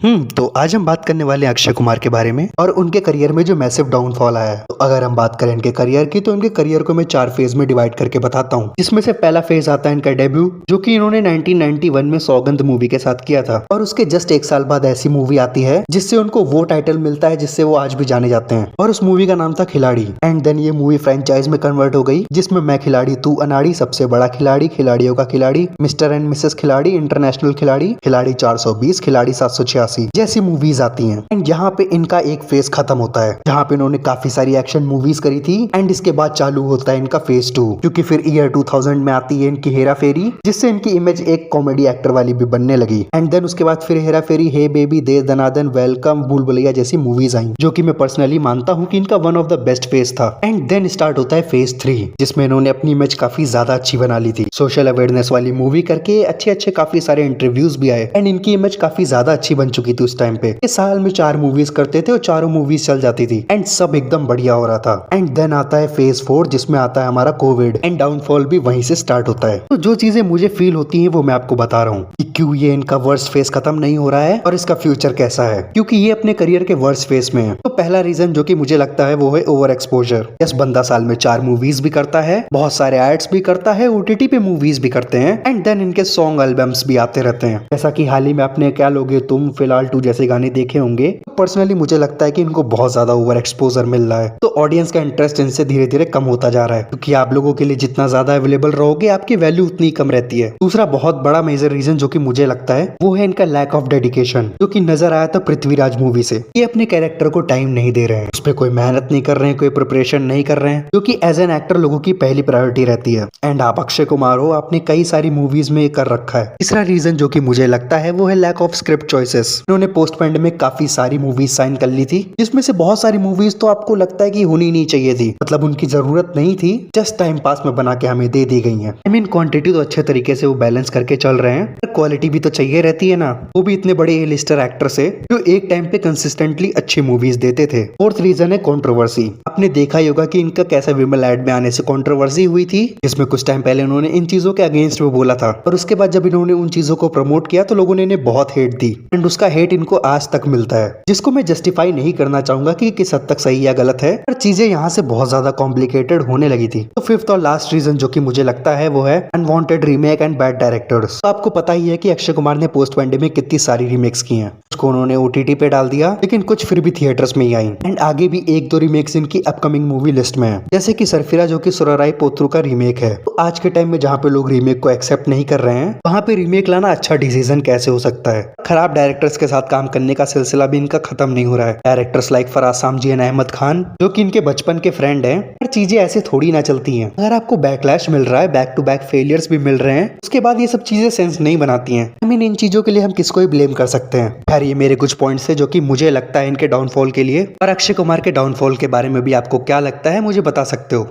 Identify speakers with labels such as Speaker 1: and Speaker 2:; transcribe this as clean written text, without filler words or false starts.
Speaker 1: तो आज हम बात करने वाले हैं अक्षय कुमार के बारे में और उनके करियर में जो मैसिव डाउनफॉल आया है। तो अगर हम बात करें इनके करियर की तो इनके करियर को मैं 4 फेज में डिवाइड करके बताता हूँ। जिसमें से पहला फेज आता है इनका डेब्यू, जो कि इन्होंने 1991 में सौगंध मूवी के साथ किया था। और उसके जस्ट 1 साल बाद ऐसी मूवी आती है जिससे उनको वो टाइटल मिलता है जिससे वो आज भी जाने जाते हैं, और उस मूवी का नाम था खिलाड़ी। एंड देन ये मूवी फ्रेंचाइज में कन्वर्ट हो गई, जिसमें मैं खिलाड़ी, तू अनाड़ी, सबसे बड़ा खिलाड़ी, खिलाड़ियों का खिलाड़ी, मिस्टर एंड मिसेस खिलाड़ी, इंटरनेशनल खिलाड़ी, खिलाड़ी 420, खिलाड़ी 786 जैसी मूवीज आती हैं। एंड यहाँ पे इनका एक फेज खत्म होता है, जहाँ पे इन्होंने काफी सारी एक्शन मूवीज करी थी। एंड इसके बाद चालू होता है इनका फेज 2, क्योंकि फिर ईयर 2000 में आती है इनकी हेरा फेरी, जिससे इनकी इमेज एक कॉमेडी एक्टर वाली भी बनने लगी। एंड देन उसके बाद फिर हेरा फेरी, हे बेबी, दे दनादन, वेलकम, भूल भुलैया जैसी मूवीज आई, जो कि मैं पर्सनली मानता हूँ कि इनका one of the best phase था। एंड देन स्टार्ट होता है फेज 3, जिसमें इन्होंने अपनी इमेज काफी ज्यादा अच्छी बना ली थी। सोशल अवेयरनेस वाली मूवी करके अच्छे अच्छे काफी सारे इंटरव्यूज भी आए। एंड इनकी इमेज काफी ज्यादा अच्छी बन चुकी थी उस टाइम पे। इस साल में 4 मूवीज करते थे और चारों मूवीज चल जाती थी। एंड सब एकदम बढ़िया हो रहा था। एंड देन आता है फेज 4, जिसमें आता है हमारा कोविड। एंड डाउनफॉल भी वहीं से स्टार्ट होता है। तो जो चीजें मुझे फील होती हैं वो मैं आपको बता रहा हूँ कि क्यों ये इनका वर्स्ट फेज खत्म नहीं हो रहा है और इसका फ्यूचर कैसा है, क्योंकि ये अपने करियर के वर्स्ट फेज में है। तो पहला रीजन जो कि मुझे लगता है वो है ओवर एक्सपोजर। यस, बंदा साल में 4 मूवीज भी करता है, बहुत सारे एड्स भी करता है, ओटीटी पे मूवीज भी करते हैं। एंड देन इनके सॉन्ग एल्बम्स भी आते रहते हैं, जैसा कि हाल ही में आपने क्या लोगे तुम, फिलहाल 2 जैसे गाने देखे होंगे। पर्सनली मुझे लगता है कि इनको बहुत ज्यादा ओवर एक्सपोजर मिल रहा है, तो ऑडियंस का इंटरेस्ट इनसे धीरे धीरे कम होता जा रहा है, क्योंकि आप लोगों के लिए जितना ज्यादा अवेलेबल रहोगे आपकी वैल्यू उतनी कम रहती है। दूसरा बहुत बड़ा मेजर रीजन जो कि मुझे लगता है वो है इनका लैक ऑफ डेडिकेशन, जो कि नजर आया था पृथ्वीराज मूवी से। ये अपने कैरेक्टर को टाइम नहीं दे रहे हैं, उस पर कोई मेहनत नहीं कर रहे हैं, कोई प्रिपरेशन नहीं कर रहे हैं, जो कि एज एन एक्टर लोगों की पहली प्रायोरिटी रहती है। एंड आप अक्षय कुमार हो, आपने कई सारी मूवीज में कर रखा है। तीसरा रीजन जो कि मुझे लगता है वो है लैक ऑफ स्क्रिप्ट चॉइसेस। इन्होंने पोस्ट पैंडेमिक काफी सारी मूवीज साइन कर ली थी, जिसमें से बहुत सारी मूवीज तो आपको लगता है कि होनी नहीं चाहिए थी, मतलब उनकी जरूरत नहीं थी, जस्ट टाइम पास में बना के हमें दे दी गई है। आई मीन क्वांटिटी तो अच्छे तरीके से वो बैलेंस करके चल रहे हैं, पर क्वालिटी भी तो चाहिए रहती है ना, वो भी इतने बड़े ए लिस्टर एक्टर से जो एक टाइम पे कंसिस्टेंटली अच्छी मूवीज देते थे। फोर्थ रीजन है कंट्रोवर्सी। आपने देखा ही होगा कि इनका कैसा विमल एड में आने से कंट्रोवर्सी हुई थी, जिसमें कुछ टाइम पहले उन्होंने इन चीजों के अगेंस्ट में बोला था, और उसके बाद जब इन्होंने उन चीजों को प्रमोट किया तो लोगों ने इन्हें बहुत हेट दी। एंड उसका हेट इनको आज तक मिलता है, जिसको मैं जस्टिफाई नहीं करना चाहूंगा कि किस हद तक सही या गलत है, पर चीजें यहाँ से बहुत ज्यादा कॉम्प्लिकेटेड होने लगी थी। तो फिफ्थ और लास्ट रीजन जो कि मुझे लगता है वो है unwanted remake and bad directors. तो आपको पता ही है कि अक्षय कुमार ने पोस्ट पैंडेमिक कितनी सारी रीमेक्स की हैं। कुछ को उन्होंने ओटीटी पे डाल दिया, लेकिन कुछ फिर भी थिएटर्स में ही आई। एंड आगे भी 1-2 रीमेक्स इनकी अपकमिंग मूवी लिस्ट में है, जैसे कि सरफिरा जो कि सुराराई पोत्रू का रीमेक है। तो आज के टाइम में जहाँ पे लोग रीमेक को एक्सेप्ट नहीं कर रहे हैं, वहाँ पे रीमेक लाना अच्छा डिसीजन कैसे हो सकता है। खराब डायरेक्टर्स के साथ काम करने का सिलसिला भी इनका खत्म नहीं हो रहा है। Directors like Faraz Samji and Ahmed Khan, जो कि इनके बचपन के फ्रेंड हैं, पर चीजें ऐसे थोड़ी ना चलती हैं। अगर आपको बैकलैश मिल रहा है, बैक टू बैक फेलियर्स भी मिल रहे हैं, उसके बाद ये सब चीजें सेंस नहीं बनाती हैं। आई मीन इन चीजों के लिए हम किसको ही ब्लेम कर सकते हैं। खैर, ये मेरे कुछ पॉइंट्स है जो कि मुझे लगता है इनके डाउनफॉल के लिए। और अक्षय कुमार के डाउनफॉल के बारे में भी आपको क्या लगता है मुझे बता सकते हो।